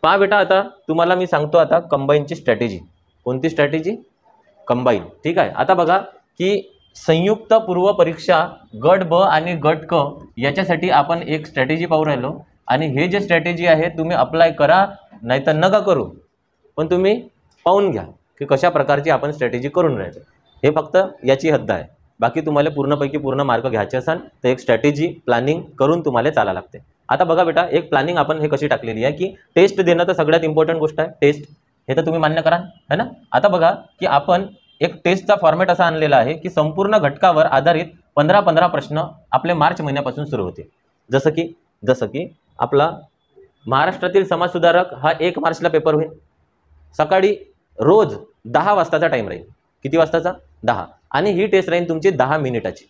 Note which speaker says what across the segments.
Speaker 1: पहा बेटा, आता तुम्हाला मी सांगतो आता कंबाईनची स्ट्रॅटेजी. कोणती स्ट्रॅटेजी? कंबाईन. ठीक आहे. आता बघा की संयुक्त पूर्व परीक्षा गट ब आणि गट क याच्यासाठी आपण एक स्ट्रॅटेजी पाहू राहिलो. आणि हे जे स्ट्रॅटेजी आहे तुम्ही अप्लाय करा नाहीतर नका करू, पण तुम्ही पाहून घ्या की कशा प्रकारची आपण स्ट्रॅटेजी करून राहिलो. हे फक्त याची हद्द आहे. बाकी तुम्हाला पूर्णपैकी पूर्ण मार्क घ्यायचे असाल तर एक स्ट्रॅटेजी प्लॅनिंग करून तुम्हाला चालायला लागते. आता बघा बेटा, एक प्लॅनिंग आपण हे कशी टाकलेली आहे की टेस्ट देणं तर सगळ्यात इम्पॉर्टंट गोष्ट आहे. टेस्ट हे तर तुम्ही मान्य कराल है ना. आता बघा की आपण एक टेस्टचा फॉर्मॅट असा आणलेला आहे की संपूर्ण घटकावर आधारित 15-15 प्रश्न आपले मार्च महिन्यापासून सुरू होते. जसं की आपला महाराष्ट्रातील समाजसुधारक हा 1 मार्चला पेपर होईल. सकाळी रोज 10 वाजताचा टाईम राहील. किती वाजताचा? 10. आणि ही टेस्ट राहील तुमची 10 मिनिटाची.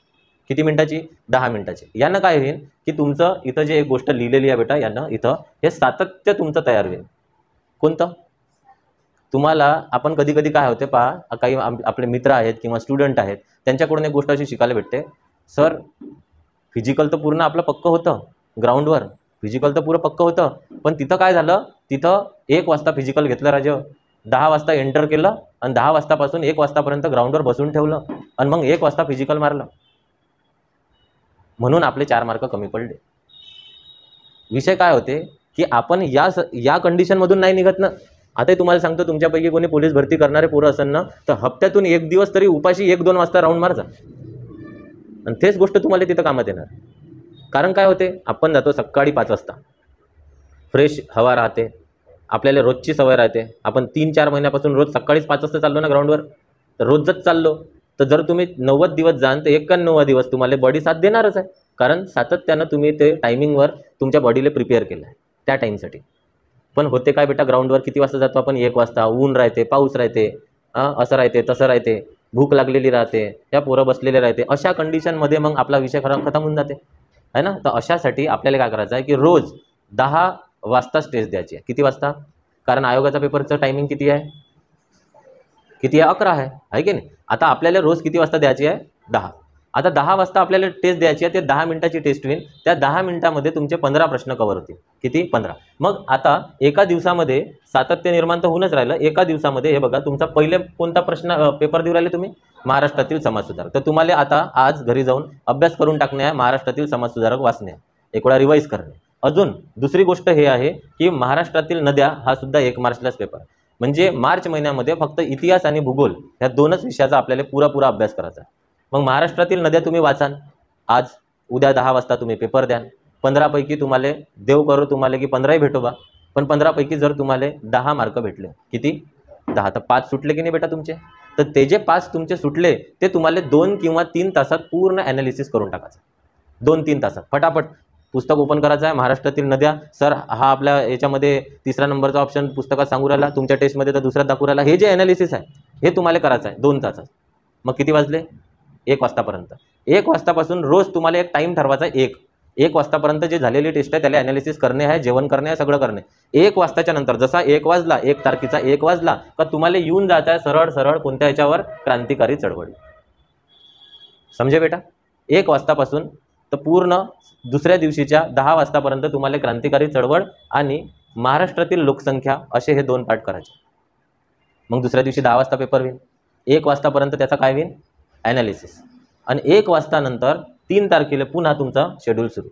Speaker 1: किती मिनिटाची? 10 मिनिटाची. यानं काय होईल की तुमचं इथं जे एक गोष्ट लिहिलेली आहे बेटा, यानं इथं हे सातत्य तुमचं तयार होईल. कोणतं? तुम्हाला आपण कधी कधी काय होते पहा, काही आपले मित्र आहेत किंवा स्टुडंट आहेत त्यांच्याकडून एक गोष्ट अशी शिकायला भेटते, सर फिजिकल तर पूर्ण आपलं पक्क होतं, ग्राउंडवर फिजिकल तर पूर्ण पक्क होतं, पण तिथं काय झालं, तिथं 1 वाजता फिजिकल घेतलं राजा, 10 वाजता एंटर केलं आणि 10 वाजतापासून 1 वाजतापर्यंत ग्राउंडवर बसून ठेवलं आणि मग 1 वाजता फिजिकल मारलं, म्हणून आपले 4 मार्क कमी पडले. विषय काय होते की आपण या कंडिशनमधून नाही निघत ना. आता तुम्हाला सांगतो, तुमच्यापैकी कोणी पोलीस भरती करणारे पोरं असेल ना तर हप्त्यातून 1 दिवस तरी उपाशी 1-2 वाजता राऊंड मारजा आणि तेच गोष्ट तुम्हाला तिथं कामात येणार. कारण काय होते, आपण जातो सकाळी 5 वाजता, फ्रेश हवा राहते, आपल्याला रोजची सवय राहते. आपण 3-4 महिन्यापासून रोज सकाळीच 5 वाजता चाललो ना ग्राउंडवर, तर रोजच चाललो. तर जर तुम्ही 90 दिवस जाल तर 91 दिवस तुम्हाला बॉडी साथ देणारच आहे, कारण सातत्यानं तुम्ही ते टायमिंगवर तुमच्या बॉडीला प्रिपेअर केलं आहे त्या टाईमसाठी. पण होते काय बेटा, ग्राउंडवर किती वाजता जातो आपण? 1 वाजता. ऊन राहते, पाऊस राहते, असं राहते तसं राहते, भूक लागलेली राहते, त्या पोरं बसलेले राहते. अशा कंडिशनमध्ये मग आपला विषय खतम होऊन जाते है ना. तर अशासाठी आपल्याला काय करायचं आहे की रोज 10 वाजताच टेस्ट द्यायची आहे. किती वाजता? कारण आयोगाचा पेपरचं टायमिंग किती आहे? 11 आहे की नाही. आता आपल्याला रोज किती वाजता द्यायची आहे? 10. आता 10 वाजता आपल्याला टेस्ट द्यायची आहे. ते 10 मिनिटाची टेस्ट होईल. त्या 10 मिनिटामध्ये तुमचे 15 प्रश्न कव्हर होतील. किती? 15. मग आता एका दिवसामध्ये सातत्य निर्माण तर होऊनच राहिलं. एका दिवसामध्ये हे बघा, तुमचा पहिले कोणता प्रश्न पेपर देऊ राहिले तुम्ही? महाराष्ट्रातील समाजसुधारक. तर तुम्हाला आता आज घरी जाऊन अभ्यास करून टाकणे आहे, महाराष्ट्रातील समाजसुधारक वाचणे, एक वेळा रिवाईज करणे. अजून दुसरी गोष्ट हे आहे की महाराष्ट्रातील नद्या हा सुद्धा 1 मार्चलाच पेपर. म्हणजे मार्च महिन्यामध्ये फक्त इतिहास आणि भूगोल ह्या 2च विषयाचा आपल्याला पुरा अभ्यास करायचा आहे. मग महाराष्ट्रातील नद्या तुम्ही वाचाल. आज उद्या 10 वाजता तुम्ही पेपर द्याल. 15 पैकी तुम्हाला देव करो तुम्हाला की 15ही भेटो बा, पण 15 पैकी जर तुम्हाला 10 मार्क भेटले, किती? 10, तर 5 सुटले की नाही बेटा तुमचे? तर ते जे 5 तुमचे सुटले ते तुम्हाला 2 किंवा 3 तासात पूर्ण ॲनालिसिस करून टाकायचं. 2-3 तासात फटाफट पुस्तक ओपन करायचं आहे. महाराष्ट्रातील नद्या, सर हा आपल्या याच्यामध्ये 3रा नंबरचा ऑप्शन पुस्तकात सांगू राहिला, तुमच्या टेस्टमध्ये तर 2रा दाखवू राहिला. हे जे ॲनालिसिस आहे हे तुम्हाला करायचं आहे 2 तासात. मग किती वाजले? 1 वाजतापर्यंत. 1 वाजतापासून रोज तुम्हाला एक टाईम ठरवायचा. 1 वाजतापर्यंत जे झालेली टेस्ट आहे त्याला ॲनालिसिस करणे आहे, जेवण करणे आहे, सगळं करणे. 1 वाजताच्या नंतर जसा 1 वाजला, 1 तारखेचा 1 वाजला का तुम्हाला येऊन जायचं आहे सरळ कोणत्या याच्यावर? क्रांतिकारी चळवळी. समजे बेटा? 1 वाजतापासून तर पूर्ण दुसऱ्या दिवशीच्या 10 वाजतापर्यंत तुम्हाला क्रांतिकारी चळवळ आणि महाराष्ट्रातील लोकसंख्या असे हे 2 पाठ करायचे. मग दुसऱ्या दिवशी 10 वाजता पेपर होईल. 1 वाजतापर्यंत त्याचा काय होईल? ॲनालिसिस. आणि 1 वाजतानंतर 3 तारखेला पुन्हा तुमचा शेड्यूल सुरू.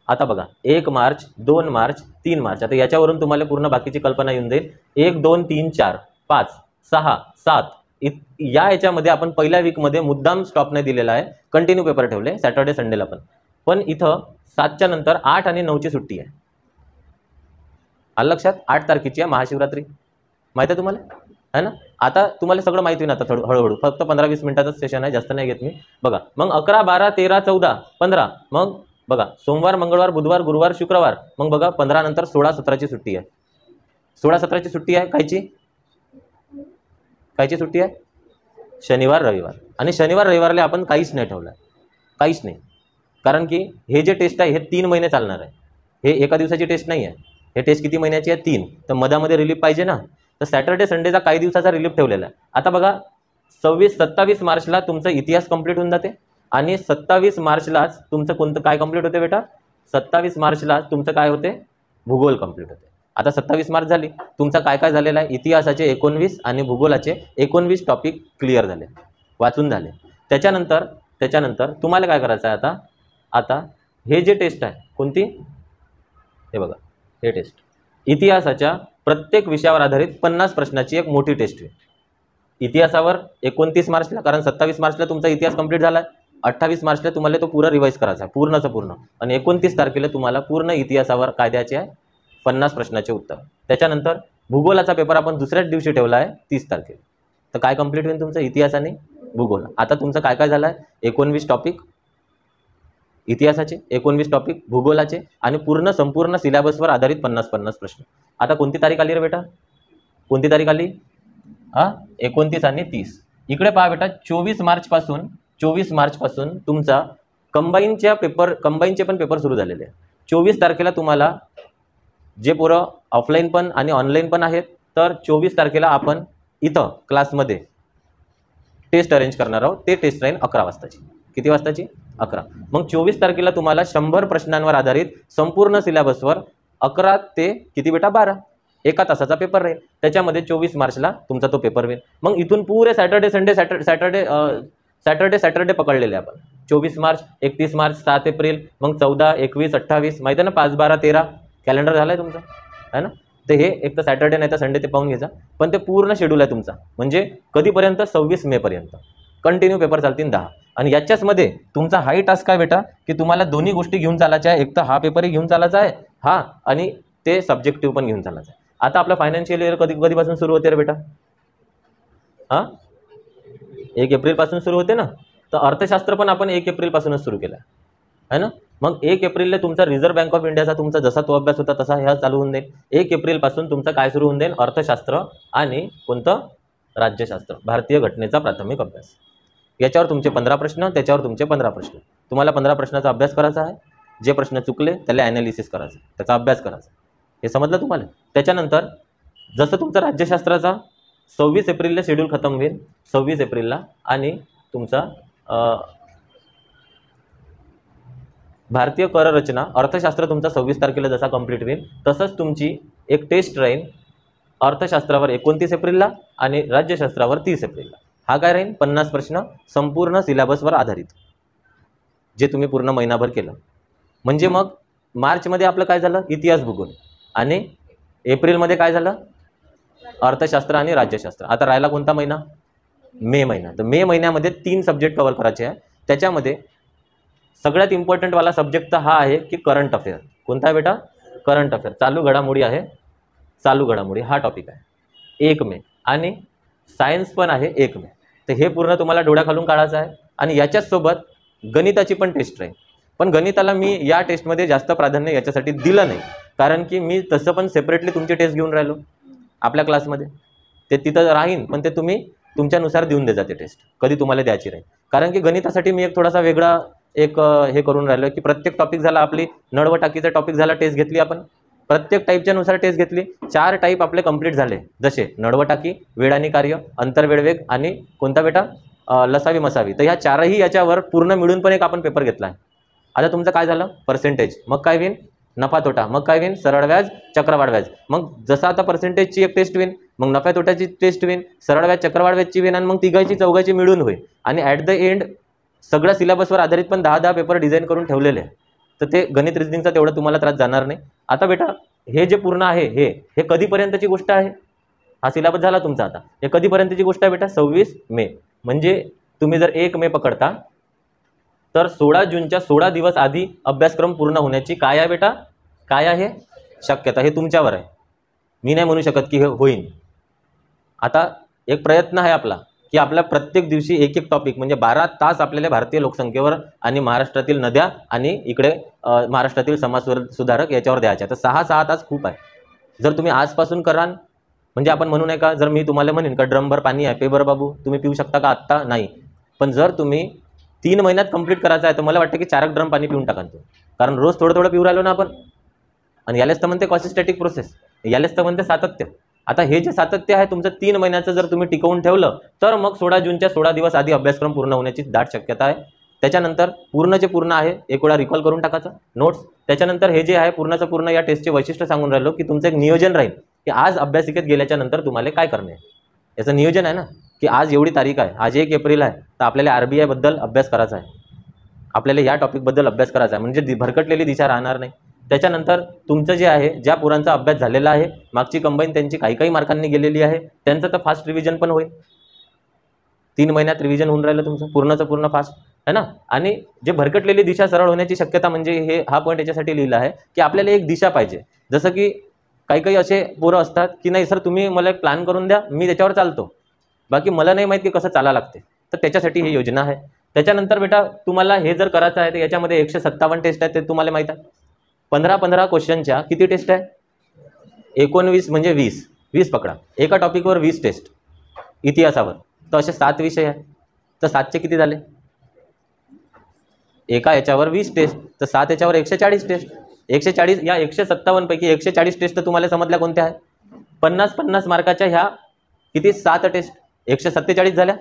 Speaker 1: आता बघा, 1 मार्च, 2 मार्च, 3 मार्च. आता याच्यावरून तुम्हाला पूर्ण बाकीची कल्पना येऊन जाईल. 1, 2, 3, 4, 5, 6, 7 या याच्यामध्ये आपण पहिल्या वीकमध्ये मुद्दाम स्टॉप नाही दिलेला आहे, कंटिन्यू पेपर ठेवले सॅटर्डे संडेला पण इथं 7च्या नंतर 8 आणि 9ची सुट्टी आहे. आलं लक्षात? 8 तारखेची आहे महाशिवरात्री, माहिती आहे तुम्हाला है ना. आता तुम्हाला सगळं माहिती होईल आता हळूहळू. फक्त 15-20 मिनिटाचंच सेशन आहे, जास्त नाही घेत मी. बघा मग 11, 12, 13, 14, 15. मग बघा सोमवार, मंगळवार, बुधवार, गुरुवार, शुक्रवार. मग बघा 15 नंतर 16, 17ची सुट्टी आहे. 16, 17ची सुट्टी आहे. कायची सुट्टी आहे? शनिवार, रविवार. आणि शनिवार रविवारला आपण काहीच नाही ठेवलं, काहीच नाही. कारण की हे जे टेस्ट आहे हे 3 महिने चालणार आहे. हे एका दिवसाची टेस्ट नाही आहे. हे टेस्ट किती महिन्याची आहे? 3. तर मधामध्ये रिलीफ पाहिजे ना. तर सॅटर्डे संडेचा काही दिवसाचा रिलीफ ठेवलेला आहे. आता बघा 27 मार्चला तुमचा इतिहास कंप्लीट होऊन जाते आणि 27 मार्चलाच तुमचं कोणतं काय कंप्लीट होते बेटा? 27 मार्चला तुमचं काय होते? भूगोल कंप्लीट होते. आता 27 मार्च झाली, तुमचा काय काय झालेला आहे, इतिहासाचे 19 आणि भूगोलाचे 19 टॉपिक क्लिअर झाले, वाचून झाले. त्याच्यानंतर तुम्हाला काय करायचं आहे आता हे जे टेस्ट आहे कोणती, हे बघा हे टेस्ट, इतिहासाच्या प्रत्येक विषयावर आधारित 50 प्रश्नाची एक मोठी टेस्ट आहे. इतिहासावर 29 मार्चला, कारण 27 मार्चला तुमचा इतिहास कंप्लीट झाला आहे, 28 मार्चला तुम्हाला तो पूर्ण रिवाईज करायचा आहे, पूर्णचं पूर्ण, आणि 29 तारखेला तुम्हाला पूर्ण इतिहासावर काय द्यायचे आहे, 50 प्रश्नाचे उत्तर. त्याच्यानंतर भूगोलाचा पेपर आपण दुसऱ्याच दिवशी ठेवला आहे 30 तारखेला. तर काय कंप्लीट होईल तुमचं, इतिहास आणि भूगोल. आता तुमचं काय काय झालं आहे, 19 टॉपिक इतिहासाचे, 19 टॉपिक भूगोलाचे, आणि संपूर्ण सिलेबसवर आधारित 50 प्रश्न. आता कोणती तारीख आली रे बेटा, कोणती तारीख आली, 29 आणि 30. इकडे पहा बेटा, 24 मार्चपासून तुमचा कंबाईनचे पण पेपर सुरू झालेले आहे. 24 तारखेला तुम्हाला जे पोरं ऑफलाईन पण आणि ऑनलाईन पण आहेत, तर 24 तारखेला आपण इथं क्लासमध्ये टेस्ट अरेंज करणार आहोत. ते टेस्ट राहील 11 वाजताची. किती वाजताची, 11. मग 24 तारखेला तुम्हाला 100 प्रश्नांवर आधारित संपूर्ण सिलेबसवर 11 ते किती बेटा 12 एका तासाचा पेपर राहील. त्याच्यामध्ये 24 मार्चला तुमचा तो पेपर होईल. मग इथून पुरे सॅटर्डे पकडलेले आपण. 24 मार्च, 31 मार्च, 7 एप्रिल, मग 14, 21, 28, माहिती आहे ना, 5, 12, 13 कॅलेंडर झालं आहे तुमचं, आहे ना. तर हे एक तर सॅटर्डे नाही तर संडे ते पाहून घ्यायचा. पण ते पूर्ण शेड्यूल आहे तुमचा, म्हणजे कधीपर्यंत, 26 मे पर्यंत कंटिन्यू पेपर चालतील 10. आणि याच्याच मध्ये तुमचा हाही टास्क काय बेटा, की तुम्हाला दोन्ही गोष्टी घेऊन चालायच्या आहे. एक तर हा पेपरही घेऊन चालायचा आहे, आणि ते सब्जेक्टिव्ह पण घेऊन चालायचं आहे. आता आपला फायनान्शियल इयर कधीपासून सुरू होते रे बेटा, 1 एप्रिलपासून सुरू होते ना. तर अर्थशास्त्र पण आपण 1 एप्रिलपासूनच सुरू केलं आहे ना. मग 1 एप्रिलला तुमचा रिझर्व्ह बँक ऑफ इंडियाचा तुमचा जसा तो अभ्यास होता तसा ह्या चालू होऊन जाईल. 1 एप्रिलपासून तुमचं काय सुरू होऊन जाईल, अर्थशास्त्र आणि कोणतं, राज्यशास्त्र, भारतीय घटनेचा प्राथमिक अभ्यास. याच्यावर तुमचे 15 प्रश्न, त्याच्यावर तुमचे 15 प्रश्न. तुम्हाला 15 प्रश्नाचा अभ्यास करायचा आहे. जे प्रश्न चुकले त्याला ॲनालिसिस करायचं, त्याचा अभ्यास करायचा. हे समजलं तुम्हाला. त्याच्यानंतर जसं तुमचा राज्यशास्त्राचा 26 एप्रिलला शेड्यूल खतम होईल, 26 एप्रिलला, आणि तुमचा भारतीय कर रचना अर्थशास्त्र तुमचा 26 तारखेला जसा कंप्लीट होईल, तसंच तुमची एक टेस्ट राहील अर्थशास्त्रावर 29 एप्रिलला आणि राज्यशास्त्रावर 30 एप्रिलला. हा काय राहील, 50 प्रश्न संपूर्ण सिलेबसवर आधारित, जे तुम्ही पूर्ण महिनाभर केलं. म्हणजे मग मार्चमध्ये आपलं काय झालं, इतिहास भूगोल, आणि एप्रिलमध्ये काय झालं, अर्थशास्त्र आणि राज्यशास्त्र. आता राहिला कोणता महिना, मे महिना. तर मे महिन्यामध्ये 3 सब्जेक्ट कव्हर करायचे आहे. त्याच्यामध्ये सगळ्यात इम्पॉर्टंटवाला सब्जेक्ट तर हा आहे की करंट अफेअर. कोणता आहे बेटा, करंट अफेअर, चालू घडामोडी आहे, चालू घडामोडी हा टॉपिक आहे 1 मे, आणि सायन्स पण आहे 1 मे. तर हे पूर्ण तुम्हाला डोळ्याखालून काढायचं आहे. आणि याच्याचसोबत गणिताची पण टेस्ट राहील. पण गणिताला मी या टेस्टमध्ये जास्त प्राधान्य याच्यासाठी दिलं नाही, कारण की मी तसं पण सेपरेटली तुमची टेस्ट घेऊन राहिलो आपल्या क्लासमध्ये. ते तिथं राहीन, पण ते तुम्ही तुमच्यानुसार देऊन द्यायचा ते टेस्ट, कधी तुम्हाला द्यायची राहील. कारण की गणितासाठी मी एक थोडासा वेगळा एक हे करून राहिलो की प्रत्येक टॉपिक झाला, आपली नळवटाकीचा टॉपिक झाला, टेस्ट घेतली आपण, प्रत्येक टाईपच्या नुसार टेस्ट घेतली. 4 टाईप आपले कंप्लीट झाले, जसे नळवटाकी, वेळ आणि कार्य, अंतरवेळवेग, आणि कोणता बेटा, लसावी मसावी. तर ह्या 4ही याच्यावर पूर्ण मिळून पण एक आपण पेपर घेतला आहे. आता तुमचं काय झालं, पर्सेंटेज, मग काय होईल, नफा तोटा, मग काय होईल, सरळ व्याज, चक्रवाढ व्याज. मग जसं आता पर्सेंटेजची एक टेस्ट होईल, मग नफ्या तोट्याची टेस्ट होईल, सरळ व्याज, चक्रवाढ व्याजची होईल, आणि मग तिघाची चौघाची मिळून होईल. आणि ॲट द एंड सगळ्या सिलेबसवर आधारित पण 10 पेपर डिझाईन करून ठेवलेले आहे. तर ते गणित रिझनिंगचा तेवढं तुम्हाला त्रास जाणार नाही. आता बेटा हे जे पूर्ण आहे हे कधीपर्यंतची गोष्ट आहे, हा सिलेबस झाला तुमचा. आता हे कधीपर्यंतची गोष्ट आहे बेटा, 26 मे. म्हणजे तुम्ही जर 1 मे पकडता तर 16 जूनच्या 16 दिवस आधी अभ्यासक्रम पूर्ण होण्याची काय आहे बेटा, काय आहे शक्यता. हे तुमच्यावर आहे, मी नाही म्हणू शकत की हे होईल. आता एक प्रयत्न आहे आपला की आपल्या प्रत्येक दिवशी एक टॉपिक, म्हणजे 12 तास आपल्याला भारतीय लोकसंख्येवर आणि महाराष्ट्रातील नद्या आणि इकडे महाराष्ट्रातील समाज सुधारक याच्यावर द्यायचे. तर 6 तास खूप आहे. जर तुम्ही आजपासून कराल, म्हणजे आपण म्हणू नये का, जर मी तुम्हाला म्हणेन का ड्रमभर पाणी आहे, पे बरं बाबू, तुम्ही पिऊ शकता का आत्ता, नाही. पण जर तुम्ही 3 महिन्यात कंप्लीट करायचं आहे, तर मला वाटतं की 4 ड्रम पाणी पिऊन टाका तो, कारण रोज थोडं थोडं पिऊ राहिलो ना आपण. आणि यालाच तर म्हणते कॉन्सिस्टॅटिक प्रोसेस, यालाच तर म्हणते सातत्य. आता हे जे सातत्य आहे तुमचं 3 महिन्याचं जर तुम्ही टिकवून ठेवलं, तर मग 16 जूनच्या 16 दिवस आधी अभ्यासक्रम पूर्ण होण्याची दाट शक्यता आहे. त्याच्यानंतर पूर्णचे पूर्ण आहे, एक वेळा रिकॉल करून टाकायचं नोट्स. त्याच्यानंतर हे जे आहे पूर्णचं पूर्ण या टेस्टचे वैशिष्ट्य सांगून राहिलो की तुमचं एक नियोजन राहील की आज अभ्यासिकेत गेल्याच्या नंतर तुम्हाला काय करणे आहे. याचं नियोजन आहे ना की आज एवढी तारीख आहे, आज 1 एप्रिल आहे, तर आपल्याला RBI बद्दल अभ्यास करायचा आहे, आपल्याला या टॉपिकबद्दल अभ्यास करायचा आहे, म्हणजे भरकटलेली दिशा राहणार नाही. त्याच्यानंतर तुमचं जे आहे ज्या पोरांचा अभ्यास झालेला आहे, मागची कंबाईन त्यांची काही मार्कांनी गेलेली आहे, त्यांचं तर फास्ट रिव्हिजन पण होईल. 3 महिन्यात रिव्हिजन होऊन राहिलं तुमचं पूर्णचं पूर्ण फास्ट आहे ना. आणि जे भरकटलेली दिशा सरळ होण्याची शक्यता, म्हणजे हा पॉईंट याच्यासाठी लिहिला आहे की आपल्याला एक दिशा पाहिजे. जसं की काही असे पोरं असतात की नाही सर तुम्ही मला एक प्लॅन करून द्या, मी त्याच्यावर चालतो, बाकी मला नाही माहिती की कसं चालावं लागते. तर त्याच्यासाठी ही योजना आहे. त्याच्यानंतर बेटा तुम्हाला हे जर करायचं आहे तर याच्यामध्ये 157 टेस्ट आहेत, ते तुम्हाला माहीत आहे. 15 क्वेश्चनच्या किती टेस्ट आहे? 19 म्हणजे 20 पकडा. एका टॉपिकवर 20 टेस्ट इतिहासावर, तर असे 7 विषय आहे, तर 7चे किती झाले? एका याच्यावर 20 टेस्ट, तर 7 याच्यावर 140 टेस्ट. 140 या 157 पैकी 140 टेस्ट तर तुम्हाला समजल्या कोणत्या आहे? 50 मार्काच्या ह्या किती 7 टेस्ट 147 झाल्या.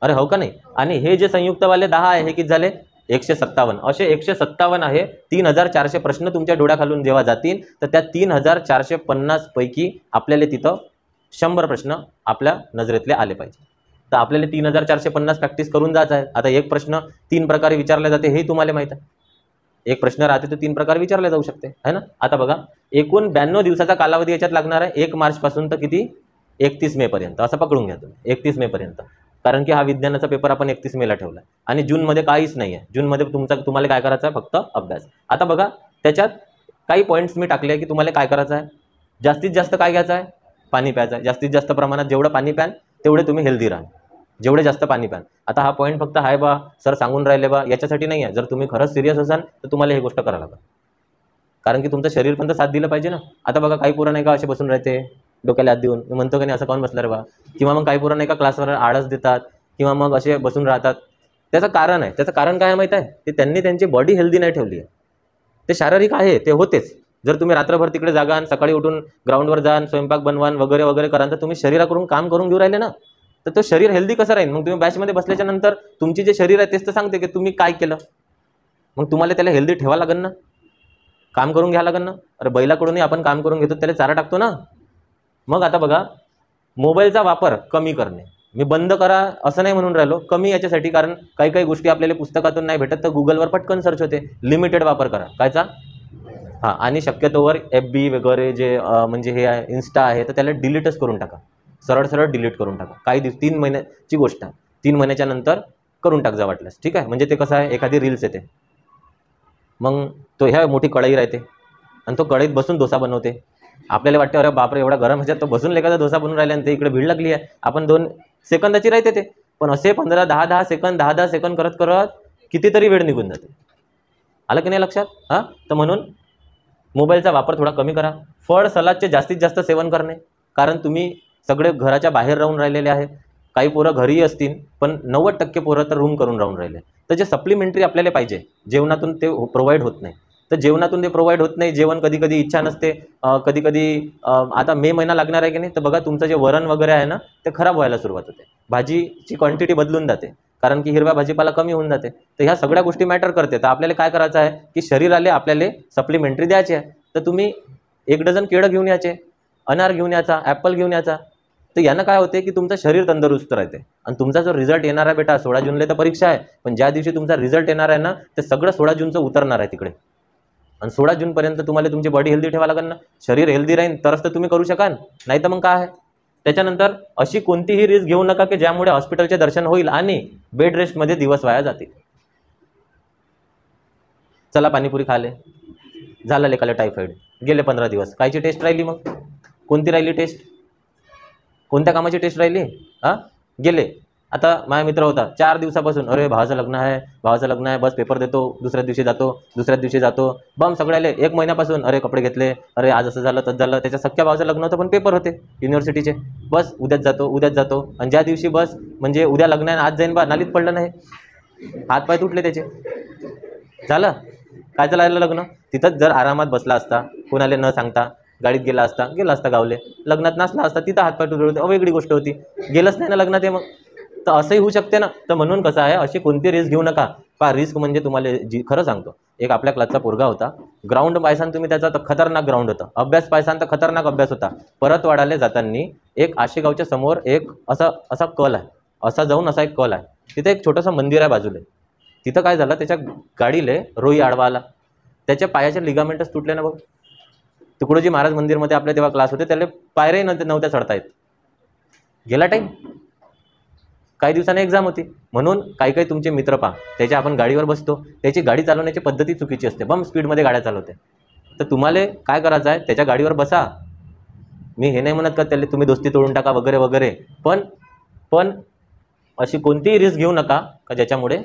Speaker 1: अरे हो का नाही. आणि हे जे संयुक्तवाले 10 आहे हे किती झाले? 157. असे 157 आहे. 3400 प्रश्न तुमच्या डोळ्याखालून जेव्हा जातील तर त्या 3450 पैकी आपल्याला तिथं 100 प्रश्न आपल्या नजरेतले आले पाहिजे. तर आपल्याला 3450 प्रॅक्टिस करून जायचं आहे. आता एक प्रश्न 3 प्रकारे विचारला जाते हे तुम्हाला माहीत आहे. एक प्रश्न राहते तो 3 प्रकारे विचारला जाऊ शकते है ना. आता बघा एकूण 92 दिवसाचा कालावधी याच्यात लागणार आहे. 1 मार्चपासून तर किती 31 मे पर्यंत असं पकडून घ्या तुम्ही. 31 मे पर्यंत, कारण की हा विज्ञानाचा पेपर आपण 31 मेला ठेवला आणि जूनमध्ये काहीच नाही आहे. जूनमध्ये तुम्हाला काय करायचं आहे? फक्त अभ्यास. आता बघा त्याच्यात काही पॉईंट्स मी टाकले की तुम्हाला काय करायचं आहे. जास्तीत जास्त काय घ्यायचं आहे? पाणी प्यायचं आहे. जास्तीत जास्त प्रमाणात जेवढं पाणी प्याल तेवढे तुम्ही हेल्दी राहाल, जेवढे जास्त पाणी प्याल. आता हा पॉईंट फक्त आहे बा सर सांगून राहिले बा याच्यासाठी नाही आहे. जर तुम्ही खरंच सिरियस असाल तर तुम्हाला ही गोष्ट करायला लागेल, कारण की तुमचं शरीर पण तर साथ दिलं पाहिजे ना. आता बघा काही पोरं नाही का असे बसून राहते डोक्याला हात देऊन, मी म्हणतो की नाही असं कोण बसलं रे बा, किंवा मग काही पोरं नाही का क्लासवर आळस देतात किंवा मग असे बसून राहतात. त्याचं कारण आहे. त्याचं कारण काय माहीत आहे? ते त्यांनी त्यांची बॉडी हेल्दी नाही ठेवली आहे. ते शारीरिक आहे ते होतेच. जर तुम्ही रात्रभर तिकडे जागान, सकाळी उठून ग्राउंडवर जाण, स्वयंपाक बनवान वगैरे वगैरे कराल तर तुम्ही शरीराकडून काम करून घेऊ राहिले ना, तर तो शरीर हेल्दी कसं राहील? मग तुम्ही बॅचमध्ये बसल्याच्या नंतर तुमची जे शरीर आहे तेच तर सांगते की तुम्ही काय केलं. मग तुम्हाला त्याला हेल्दी ठेवा लागेल ना, काम करून घ्यावं लागेल ना. अरे बैलाकडूनही आपण काम करून घेतो, त्याला चारा टाकतो ना. मग आता बघा मोबाईलचा वापर कमी करणे, मी बंद करा असं नाही म्हणून राहिलो, कमी याच्यासाठी, कारण काही गोष्टी आपल्याला पुस्तकातून नाही भेटत तर गुगलवर पटकन सर्च होते. लिमिटेड वापर करा कायचा. हां, आणि शक्यतोवर FB वगैरे जे म्हणजे हे आहे इन्स्टा आहे तर त्याला डिलीटच करून टाका. सरळ डिलीट करून टाका. काही 3 महिन्याची गोष्ट आहे, 3 महिन्याच्या नंतर करून टाक जा वाटल्यास, ठीक आहे. म्हणजे ते कसं आहे एखादी रील्स येते, मग तो ह्या मोठी कढई राहते आणि तो कढईत बसून डोसा बनवते. आपल्याला वाटतं अरे बापरे एवढा गरम ह्याच्यात तो बसून एखादा डोसा बनवून राहिला आणि ते इकडे भीड लागली आहे. आपण 2 सेकंदाची राहते ते, पण असे 15-10 सेकंद 10 सेकंद करत कितीतरी वेळ निघून जाते. आलं की नाही लक्षात? हां, तर म्हणून मोबाईलचा वापर थोडा कमी करा. फळ सलादचे जास्तीत जास्त सेवन करणे, कारण तुम्ही सगळे घराच्या बाहेर राहून राहिलेले आहे. काही पोरं घरीही असतील पण 90% पोरं तर रूम करून राहून राहिले. तर जे सप्लिमेंटरी आपल्याला पाहिजे जेवणातून ते प्रोव्हाइड होत नाही. तर जेवणातून ते प्रोव्हाइड होत नाही. जेवण कधी इच्छा नसते, कधी आता मे महिना लागणार आहे की नाही, तर बघा तुमचं जे वरण वगैरे आहे ना ते खराब व्हायला सुरुवात होते. भाजीची क्वांटिटी बदलून जाते, कारण की हिरव्या भाजीपाला कमी होऊन जाते. तर ह्या सगळ्या गोष्टी मॅटर करते. तर आपल्याला काय करायचं आहे की शरीराला आपल्याला सप्लिमेंटरी द्यायची आहे. तर तुम्ही 1 डझन केळं घेऊन यायचे, अनार घेऊन यायचा, ॲपल घेऊन यायचा. तर यानं काय होते की तुमचं शरीर तंदुरुस्त राहते. आणि तुमचा जो रिझल्ट येणार आहे बेटा 16 जूनला तर परीक्षा आहे, पण ज्या दिवशी तुमचा रिझल्ट येणार आहे ना ते सगळं 16 जूनचं उतरणार आहे तिकडे. आणि 16 जूनपर्यंत तुम्हाला तुमची बॉडी हेल्दी ठेवा लागेल ना. शरीर हेल्दी राहील तरच तर तुम्ही करू शकाल, नाही तर मग काय आहे. त्याच्यानंतर अशी कोणतीही रिस्क घेऊ नका की ज्यामुळे हॉस्पिटलचे दर्शन होईल आणि बेड रेस्टमध्ये दिवस वाया जातील. चला पाणीपुरी खाले, झालं लेकाला टायफॉइड, गेले 15 दिवस. कायची टेस्ट राहिली मग? कोणती राहिली टेस्ट? कोणत्या कामाची टेस्ट राहिली? हां, गेले. आता माझा मित्र होता 4 दिवसापासून, अरे भावाचं लग्न आहे, बस पेपर देतो, दुसऱ्या दिवशी जातो, बम सगळ्याले. 1 महिन्यापासून अरे कपडे घेतले, अरे आज असं झालं तसं झालं. त्याच्या सख्या भावाचं लग्न होतं पण पेपर होते युनिव्हर्सिटीचे, बस उद्याच जातो. आणि ज्या दिवशी बस म्हणजे उद्या लग्न आहे आज जाईन बा, नालीत पडलं नाही, हातपाय तुटले त्याचे. झालं काय झालं लग्न. तिथंच जर आरामात बसला असता, कोणाला न सांगता गाडीत गेला असता गावले, लग्नात नसला असता, तिथं हातपाय तुटले होते, वेगळी गोष्ट होती. गेलंच नाही ना लग्नात, ते मग तर असंही होऊ शकते ना. तर म्हणून कसं आहे अशी कोणती रिस्क घेऊ नका पहा रिस्क म्हणजे तुम्हाला जी खरं सांगतो, एक आपल्या क्लासचा पोरगा होता, ग्राउंड पायसान तुम्ही त्याचा तर खतरनाक ग्राउंड होता, अभ्यास पायसान तर खतरनाक अभ्यास होता. परतवाडाला जाताना एक आशेगावच्या समोर एक असा कल आहे, असा जाऊन असा एक कल आहे, तिथे एक छोटंसं मंदिर आहे बाजूला. तिथं काय झालं, त्याच्या गाडीले रोही आडवा आला, त्याच्या पायाचे लिगामेंटच तुटले ना बघ. तुकडोजी महाराज मंदिरमध्ये आपल्या तेव्हा क्लास होते, त्याला पायऱ्याही नव्हत्या चढता येत. गेला टाईम, काही दिवसांनी एक्झाम होती. म्हणून काही काही तुमचे मित्र पहा, त्याच्या आपण गाडीवर बसतो, त्याची गाडी चालवण्याची पद्धती चुकीची असते, बम स्पीडमध्ये गाड्या चालवते. तर तुम्हाला काय करायचं आहे, त्याच्या गाडीवर बसा. मी हे नाही म्हणत का त्याला तुम्ही दोस्ती तोडून टाका वगैरे वगैरे, पण अशी कोणतीही रिस्क घेऊ नका का ज्याच्यामुळे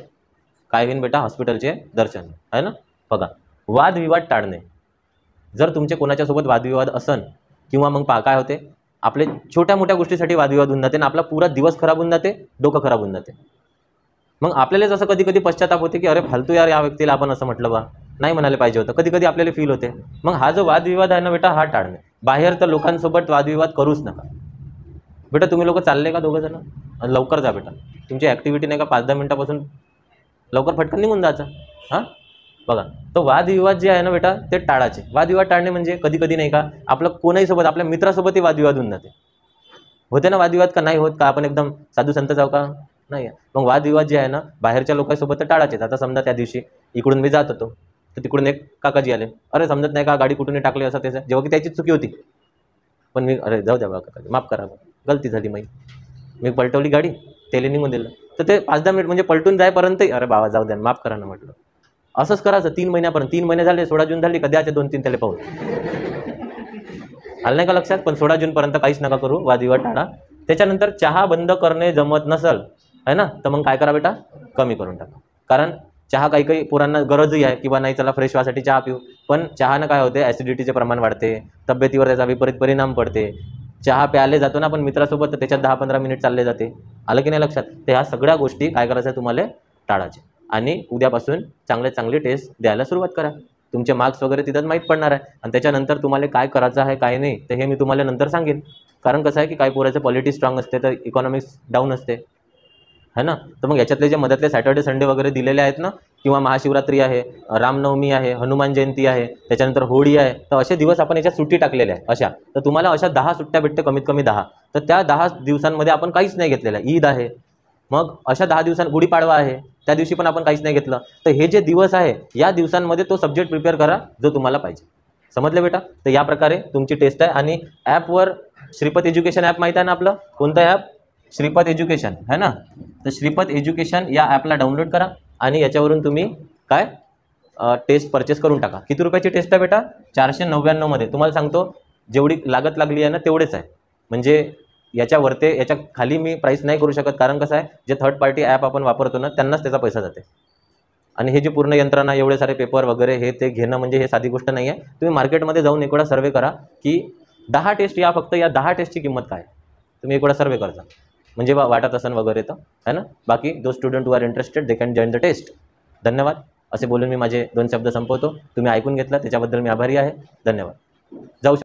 Speaker 1: काय होईन बेटा, हॉस्पिटलचे दर्शन आहे ना. बघा, वादविवाद टाळणे. जर तुमचे कोणाच्यासोबत वादविवाद असन किंवा मग पहा काय होते, आपले छोट्या मोठ्या गोष्टीसाठी वादविवाद होऊन जाते ना, आपला पुरा दिवस खराब होऊन जाते, डोकं खराब होऊन जाते. मग आपल्यालाच असं कधी कधी पश्चाताप होते की अरे फालतू यार, या व्यक्तीला आपण असं म्हटलं बा, नाही म्हणायला पाहिजे होतं, कधी कधी आपल्याला फील होते. मग हा जो वादविवाद आहे ना बेटा, हा टाळणे. बाहेर तर लोकांसोबत वादविवाद करूच नका बेटा. तुम्ही लोक चालले का दोघं जण, लवकर जा बेटा. तुमची ॲक्टिव्हिटी नाही का 5-10 मिनिटापासून लवकर फटकन निघून जायचं. हां बघा, तो वादविवाद जे आहे ना बेटा, ते टाळायचे. वादविवाद टाळणे म्हणजे कधी कधी नाही का, आपलं कोणाही सोबत, आपल्या मित्रासोबतही वादविवाद होऊन जाते. होते ना वादविवाद का नाही होत का, आपण एकदम साधू संत जाऊ का, नाही. मग वादविवाद जे आहे ना बाहेरच्या लोकांसोबत तर टाळायचेच. आता समजा त्या दिवशी इकडून मी जात होतो, तर तिकडून एक काकाजी आले, अरे समजत नाही का गाडी कुठून टाकली असं त्याचं, जेव्हा की त्याची चुकी होती. पण मी अरे जाऊ द्या बा काकाजी, माफ करा, गलती झाली मी पलटवली गाडी, त्याला निघून दिलं. तर ते 5-10 मिनिट म्हणजे पलटून जायपर्यंत अरे बाबा जाऊ द्या, माफ करा ना म्हटलं. असंच करायचं 3 महिन्यापर्यंत. 3 महिने झाले, 16 जून झाली, कधी 2-3 त्याला पाहून आलं नाही का लक्षात. पण 16 जूनपर्यंत काहीच नका करू, वादविवाद टाळा. त्याच्यानंतर चहा बंद करणे जमत नसल आहे ना, तर मग काय करा बेटा, कमी करून टाका. कारण चहा काही काही पोरांना गरजही आहे किंवा नाही चला फ्रेश व्हायसाठी चहा पिऊ, पण चहानं काय होते, ॲसिडिटीचे प्रमाण वाढते, तब्येतीवर त्याचा विपरीत परिणाम पडते. चहा प्यायला जातो ना आपण मित्रासोबत, तर त्याच्यात 10-15 मिनिट चालले जाते. आलं की नाही लक्षात. तर ह्या सगळ्या गोष्टी काय करायचं आहे तुम्हाला, टाळायचे. आणि उद्यापासून चांगले टेस्ट द्यायला सुरुवात करा. तुमचे मार्क्स वगैरे तिथं माहीत पडणार आहे. आणि त्याच्यानंतर तुम्हाला काय करायचं आहे काय नाही, तर हे मी तुम्हाला नंतर सांगेन. कारण कसं आहे की काही पोराचं पॉलिटिक्स स्ट्रॉंग असते, तर इकॉनॉमिक्स डाऊन असते है ना. तर मग याच्यातले जे मधातले सॅटर्डे संडे वगैरे दिलेले आहेत ना, किंवा महाशिवरात्री आहे, रामनवमी आहे, हनुमान जयंती आहे, त्याच्यानंतर होळी आहे, तर असे दिवस आपण याच्यात सुट्टी टाकलेल्या आहे अशा. तर तुम्हाला अशा 10 सुट्ट्या भेटते, कमीत कमी 10. तर त्या 10 दिवसांमध्ये आपण काहीच नाही घेतलेलं आहे. ईद आहे, मग अशा 10 दिवसांत गुढीपाडवा आहे, त्या दिवशी पण आपण काहीच नाही घेतलं. तर हे जे दिवस आहे या दिवसांमध्ये तो सब्जेक्ट प्रिपेअर करा जो तुम्हाला पाहिजे. समजलं बेटा. तर या प्रकारे तुमची टेस्ट आहे. आणि ॲपवर श्रीपत एज्युकेशन ॲप माहीत आहे ना आपलं, कोणतं ॲप, श्रीपत एज्युकेशन है ना. तर श्रीपत एज्युकेशन या ॲपला डाउनलोड करा आणि याच्यावरून तुम्ही काय टेस्ट परचेस करून टाका. किती रुपयाची टेस्ट आहे बेटा, 499 मध्ये. तुम्हाला सांगतो जेवढी लागत लागली आहे ना तेवढेच आहे. म्हणजे याच्यावरते याच्या खाली मी प्राईस नाही करू शकत, कारण कसं आहे, जे थर्ड पार्टी ॲप आपण वापरतो ना त्यांनाच त्याचा पैसा जाते. आणि हे जे पूर्ण यंत्रणा, एवढे सारे पेपर वगैरे हे ते घेणं म्हणजे हे साधी गोष्ट नाही आहे. तुम्ही मार्केटमध्ये जाऊन एक वेळा सर्वे करा की 10 टेस्ट या, फक्त या 10 टेस्टची किंमत काय. तुम्ही एक वेळा सर्वे करता म्हणजे वाटत असन वगैरे तर है ना. बाकी दो student who are interested they can join the test. धन्यवाद. असे बोलून मी माझे 2 शब्द संपवतो. तुम्ही ऐकून घेतला त्याच्याबद्दल मी आभारी आहे. धन्यवाद. जाऊ